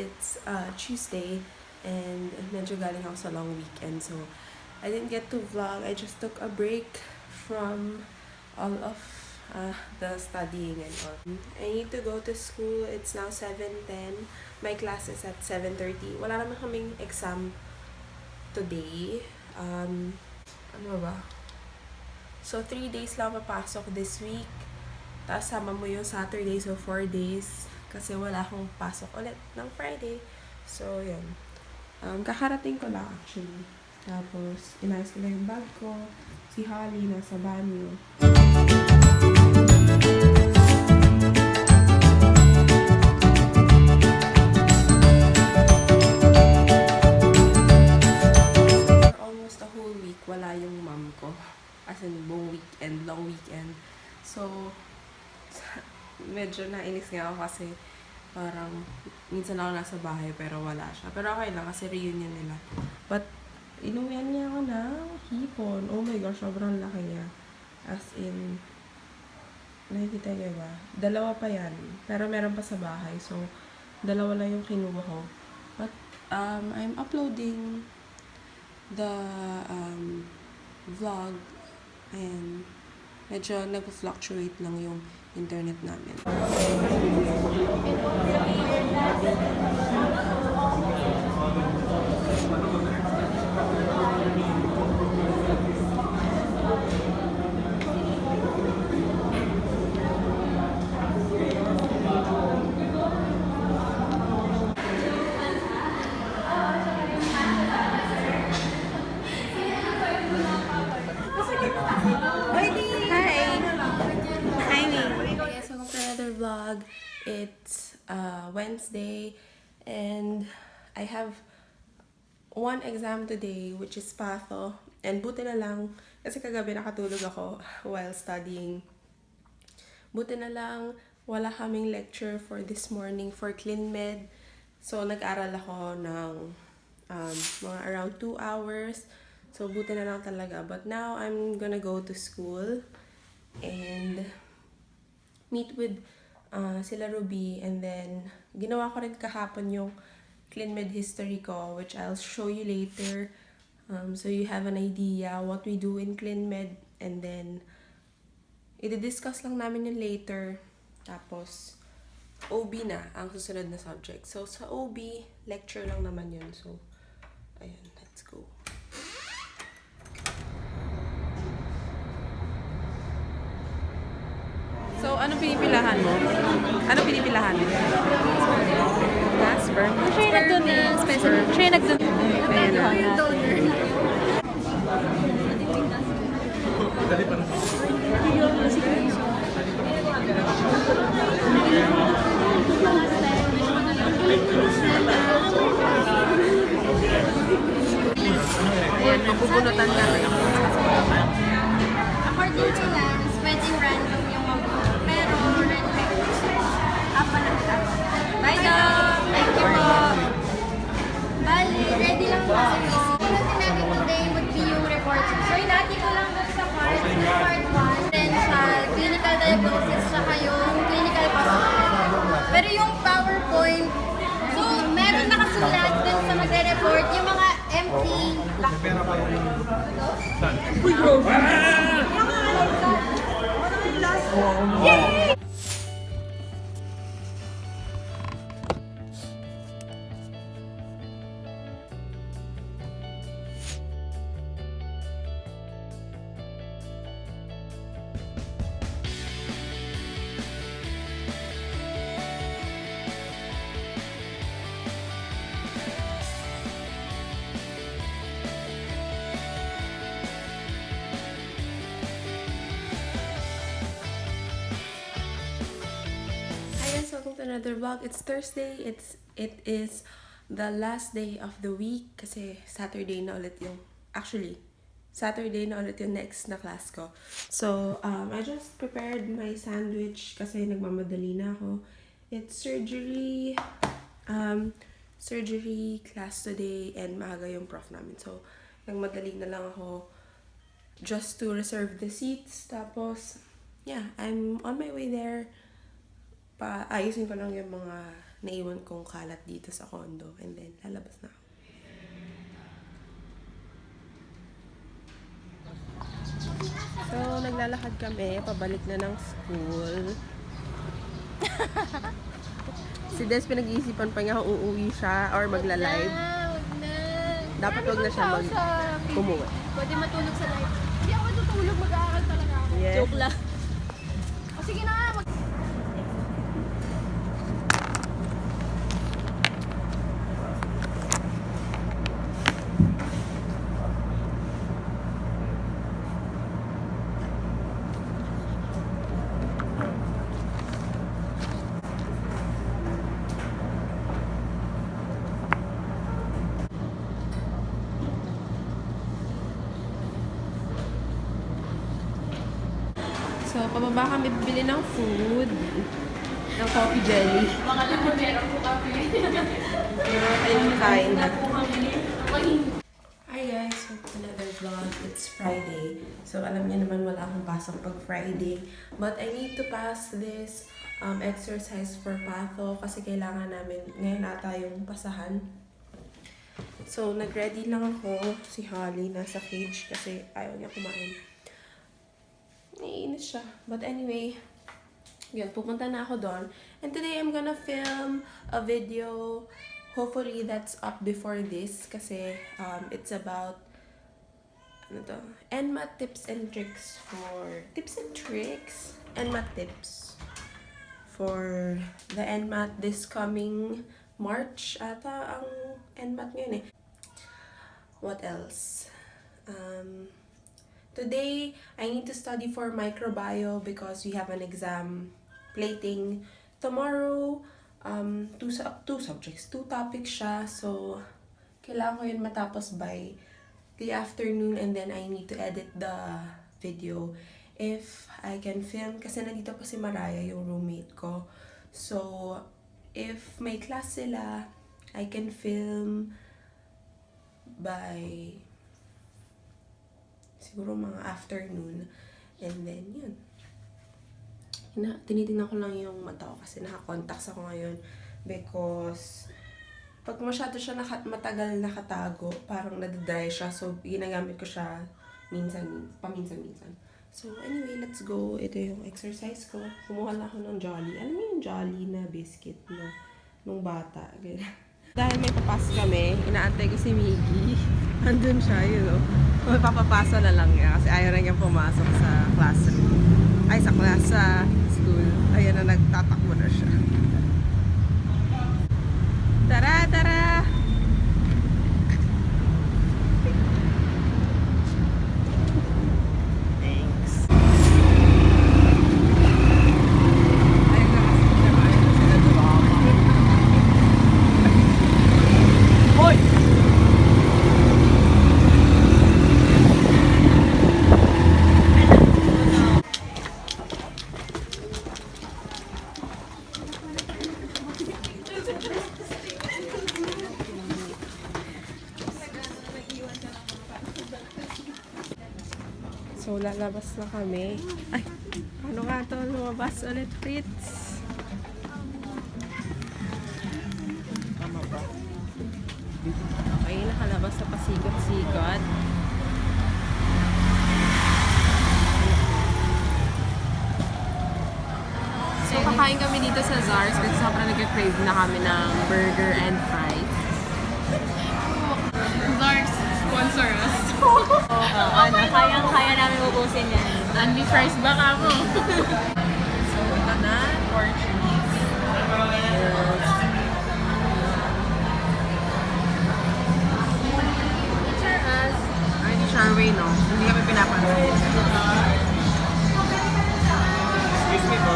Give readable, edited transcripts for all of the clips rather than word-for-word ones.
it's Tuesday and medyo galing ako sa long weekend, so I didn't get to vlog. I just took a break from all of the studying and all. I need to go to school. It's now 7:10. My class is at 7:30. Wala naman kaming exam today. Ano ba? So 3 days lang papasok this week. Tapos sama mo yung Saturday, so 4 days. Kasi wala akong pasok ulit ng Friday. So, yun. Kakarating ko lang actually. Tapos, inayos ko lang yung bag ko. Si Holly nasa banyo. For almost a whole week, wala yung mom ko. As in, buong weekend, long weekend. So, medyo nainis nga ako kasi parang minsan ako nasa bahay pero wala siya. Pero okay lang kasi reunion nila. But, inuwian niya ako ng hipon. Oh my gosh, sobrang laki niya. As in, nakikita niyo ba? Dalawa pa yan. Pero meron pa sa bahay. So, dalawa lang yung kinuha ko. But, I'm uploading the vlog and medyo nag-fluctuate lang yung internet namin. Another vlog. It's Wednesday and I have one exam today which is patho, and buti na lang kasi kagabi nakatulog ako while studying. Buti na lang wala kaming lecture for this morning for ClinMed, so nag-aral ako ng mga around 2 hours, so buti na lang talaga. But now I'm gonna go to school and meet with sila Ruby, and then ginawa ko rin kahapon yung ClinMed history ko, which I'll show you later, so you have an idea what we do in ClinMed, and then i-discuss lang namin yun later. Tapos OB na ang susunod na subject. So sa OB, lecture lang naman yun. So ayun, let's go. So, ano pinipilahan mo? Ano pinipilahan mo? Sperm? Siya yung nagdoon na special. Siya yung nagdoon. Ayan na. Ayan, mapupunutan ka. According to Lance, pwedeng random yung mabuno. Pero random. Apa lang ito. Bye, Dom! Thank you po! Bali, ready lang po sa PC. Una natin today would be yung report. So, inati ko lang doon sa part 1. Potential, clinical diagnosis, saka yung clinical positive. Pero yung PowerPoint, so, meron nakasulat dun sa magre-report yung mga empty Yay! Welcome to another vlog. It's Thursday. It is the last day of the week kasi Saturday na ulit yung Saturday na ulit yung next na class ko. So, I just prepared my sandwich kasi nagmamadali na ako. It's surgery class today and maaga yung prof namin. So, nagmadali na lang ako just to reserve the seats. Tapos, yeah, I'm on my way there. Ayusin ko lang yung mga naiwan kong kalat dito sa condo. And then, lalabas na ako. So, naglalakad kami, pabalik na ng school. Si Des, pinag-iisipan pa niya kung uuwi siya or magla-live. Wag na. Dapat wag na siya umuwi. Pwede matulog sa live. Hindi ako tutulog, mag-aaral talaga ako. Yes. Joke lang. O sige na nga, So, pababa kami bibili ng food. Ng coffee jelly. Baka naman meron po kami. Kain na. Hi guys! Welcome to another vlog. It's Friday. So, alam niyo naman wala akong pasok pag Friday. But I need to pass this exercise for patho kasi kailangan namin ngayon ata yung pasahan. So, nag-ready lang ako. Si Holly nasa cage kasi ayaw niya kumain. Naiinis siya. But anyway, yun, pupunta na ako doon. And today, I'm gonna film a video. Hopefully, that's up before this. Kasi, it's about, ano to? NMAT tips and tricks for, tips and tricks? NMAT tips for the NMAT this coming March. Ata ang NMAT ngayon eh. What else? Today, I need to study for microbio because we have an exam plating tomorrow. Two subjects, 2 topics siya. So, kailangan ko yun matapos by the afternoon and then I need to edit the video. If I can film, kasi nandito pa si Mariah, yung roommate ko. So, if may class sila, I can film by siguro mga afternoon. And then, yun. Tinitingnan ko lang yung mata ko kasi naka-contacts ako ngayon. Because, pag masyado siya matagal nakatago, parang nadadry siya. So, ginagamit ko siya paminsan-minsan. So, anyway, let's go. Ito yung exercise ko. Kumuha lang ako ng Jolly. Alam mo yung Jolly na biscuit na nung bata. Dahil may papas kami, inaantay ko si Miggy. Andun siya, yun o. May papapasa na lang niya kasi ayaw na niyang pumasok sa classroom. Ay, sa school. Ayan na, nagtatakbo na siya. Tara, tara! Thanks. Ayun na kasi siya. Ayun na sila dumama. Hoy! So, lalabas na kami. Ay, ano nga to? Lumabas ulit, Fritz. Tama ba? Okay, nakalabas sa pasigot-sigot. So, kakain kami dito sa Zars kasi sobrang nag-crave na kami ng burger and fries. Zars, sponsor us. Kaya namin ubusin yan. Only fries ba ka mo? So, ito na, Portuguese. Picture us. Ay, di Sharway, no? Hindi kami pinapansin. Excuse me po.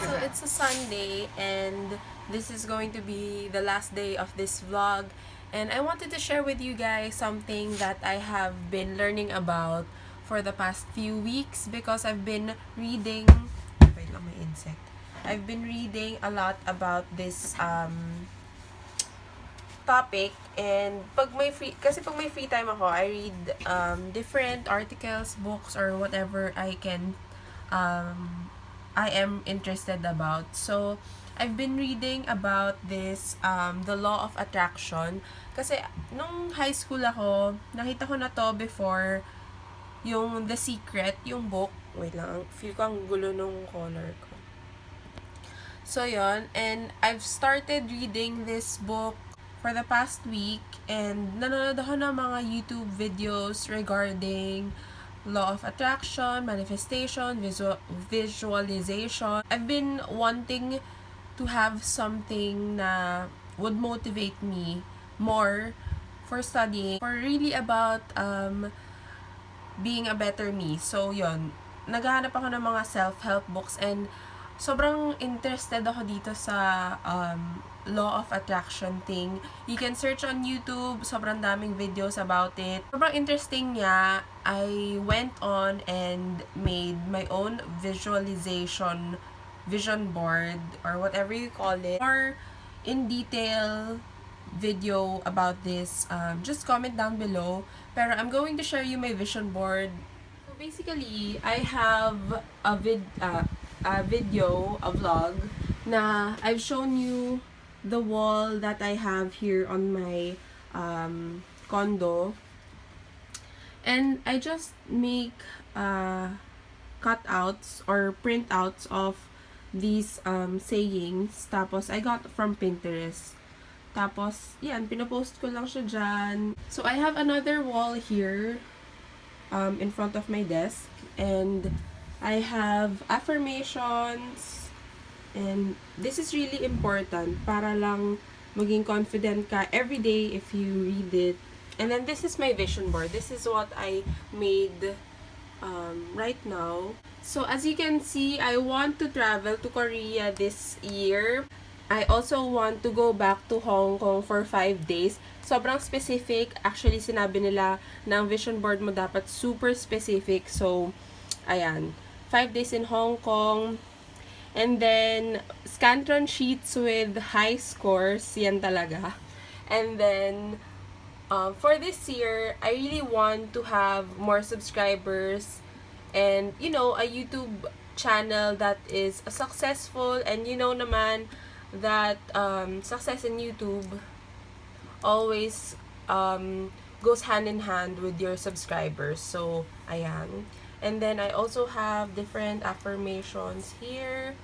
So, it's a Sunday and this is going to be the last day of this vlog. And I wanted to share with you guys something that I have been learning about for the past few weeks because I've been reading... Wait lang, may insect. I've been reading a lot about this topic and pag may free time ako, I read different articles, books, or whatever I am interested about. So, I've been reading about this, the law of attraction. Kasi, nung high school ako, nakita ko na to before, yung The Secret, yung book. Wait lang, feel ko ang gulo nung color ko. So, yon, and I've started reading this book for the past week, and nanonood ako ng mga YouTube videos regarding law of attraction, manifestation, visualization. I've been wanting to have something na would motivate me more for studying, for really about being a better me. So, yon, naghahanap ako ng mga self-help books, and sobrang interested ako dito sa law of attraction thing. You can search on YouTube, sobrang daming videos about it. Sobrang interesting niya. I went on and made my own vision board, or whatever you call it. More in detail video about this, just comment down below. Pero I'm going to share you my vision board. So basically, I have a video, a vlog, na I've shown you the wall that I have here on my condo. And I just make cutouts or printouts of these sayings. Tapos, I got from Pinterest. Tapos, yan, pinopost ko lang siya dyan. So, I have another wall here in front of my desk. And I have affirmations. And this is really important para lang maging confident ka every day if you read it. And then this is my vision board. This is what I made right now. So as you can see, I want to travel to Korea this year. I also want to go back to Hong Kong for 5 days. Sobrang specific. Actually, sinabi nila na ang vision board mo dapat super specific. So, ayan. 5 days in Hong Kong. And then, Scantron sheets with high scores. Yan talaga. And then, for this year, I really want to have more subscribers. And, you know, a YouTube channel that is successful. And you know naman that success in YouTube always goes hand in hand with your subscribers. So, ayan. And then, I also have different affirmations here.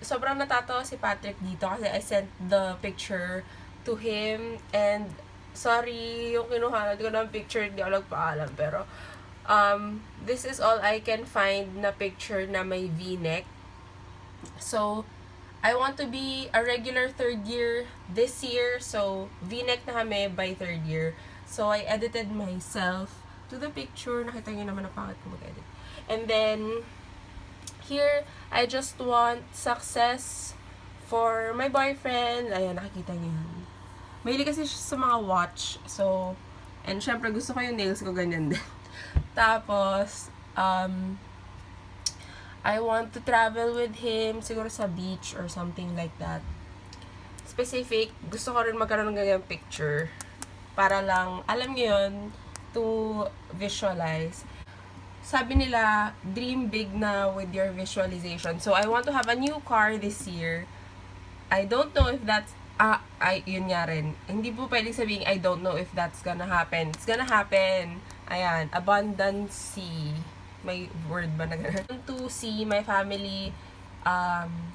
Sobrang natatawa si Patrick dito kasi I sent the picture to him. And, sorry, yung kinuha ko ng picture, hindi ako nagpaalam. Pero, this is all I can find na picture na may V-neck. So, I want to be a regular third year this year. So, V-neck na kami by third year. So, I edited myself to the picture. Nakita niyo naman na pangit ko mag-edit. And then, here, I just want success for my boyfriend. Ayan, nakikita niyo yan. Mahilig kasi siya sa mga watch. So, and syempre, gusto ko yung nails ko ganyan din. Tapos, I want to travel with him, siguro sa beach or something like that. Specific, gusto ko rin magkaroon ng ganyan picture. Para lang, alam niyo yun, to visualize. Sabi nila, dream big na with your visualization. So, I want to have a new car this year. I don't know if that's, yun nga rin. Hindi po pwedeng sabihin, I don't know if that's gonna happen. It's gonna happen. Ayan, abundance. May word ba na gano'n? I want to see my family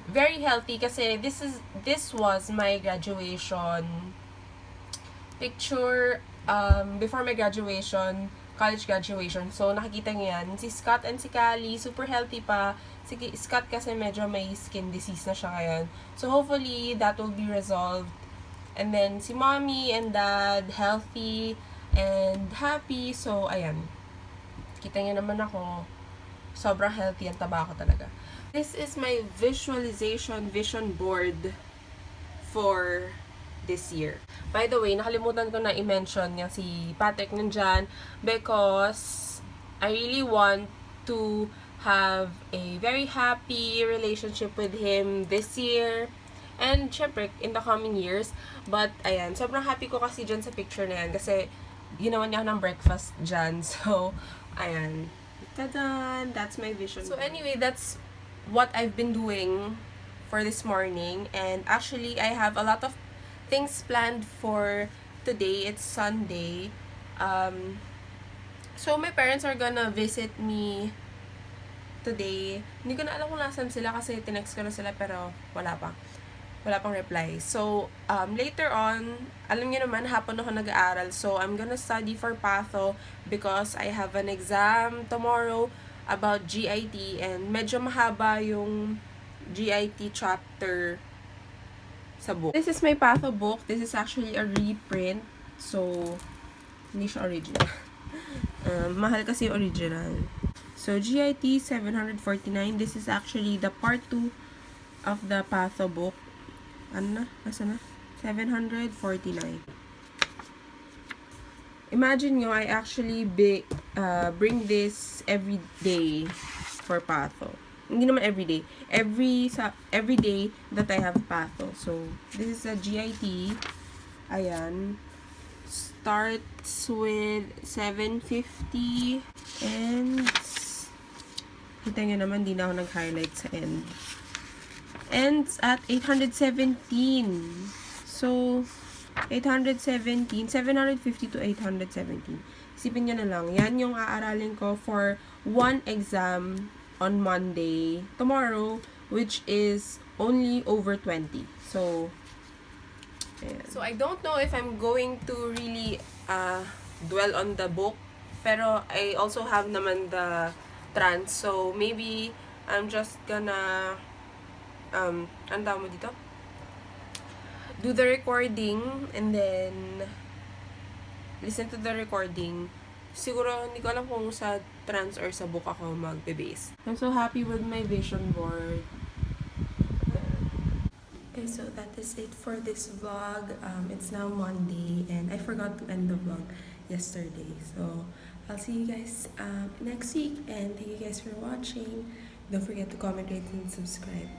very healthy kasi this was my graduation picture before my graduation, college graduation. So, nakikita niyo yan. Si Scott and si Callie, super healthy pa. Si Scott kasi medyo may skin disease na siya ngayon. So, hopefully, that will be resolved. And then, si mommy and dad, healthy and happy. So, ayan. Kita niyo naman ako. Sobrang healthy ang taba ko talaga. This is my visualization vision board for this year. By the way, nakalimutan ko na i-mention yung si Patrick nandyan because I really want to have a very happy relationship with him this year and syempre in the coming years. But ayan, sobrang happy ko kasi dyan sa picture na yan kasi ginawa niya ako ng breakfast dyan. So, ayan. Ta-da! That's my vision. So anyway, that's what I've been doing for this morning. And actually, I have a lot of things planned for today. It's Sunday. So, my parents are gonna visit me today. Hindi ko na alam kung nasan sila kasi tinext ko na sila pero wala pang reply. So, later on, alam niyo naman, hapon ako nag-aaral. So, I'm gonna study for Patho because I have an exam tomorrow about GIT and medyo mahaba yung GIT chapter sa book. This is my Patho book. This is actually a reprint. So, hindi siya original. Mahal kasi yung original. So, GIT 749. This is actually the part 2 of the Patho book. Ano na? Nasa na? 749. Imagine nyo, I actually bring this every day for Patho. Hindi naman every day. Every day that I have Patho. So, this is a GIT. Ayan. Starts with 750. And, kita nyo naman, di na ako nag-highlight sa end. Ends at 817. So, 817, 750 to 817. Isipin nyo na lang, yan yung aaralin ko for one exam on Monday, tomorrow, which is only over 20. So, ayan. So, I don't know if I'm going to really dwell on the book, pero I also have naman the trans. So, maybe I'm just gonna ano tawag mo dito? Do the recording and then listen to the recording. Siguro, hindi ko alam kung sa trans or sa book ako magbe-base. I'm so happy with my vision board. Okay, so that is it for this vlog. It's now Monday and I forgot to end the vlog yesterday. So, I'll see you guys next week and thank you guys for watching. Don't forget to comment, rate, and subscribe.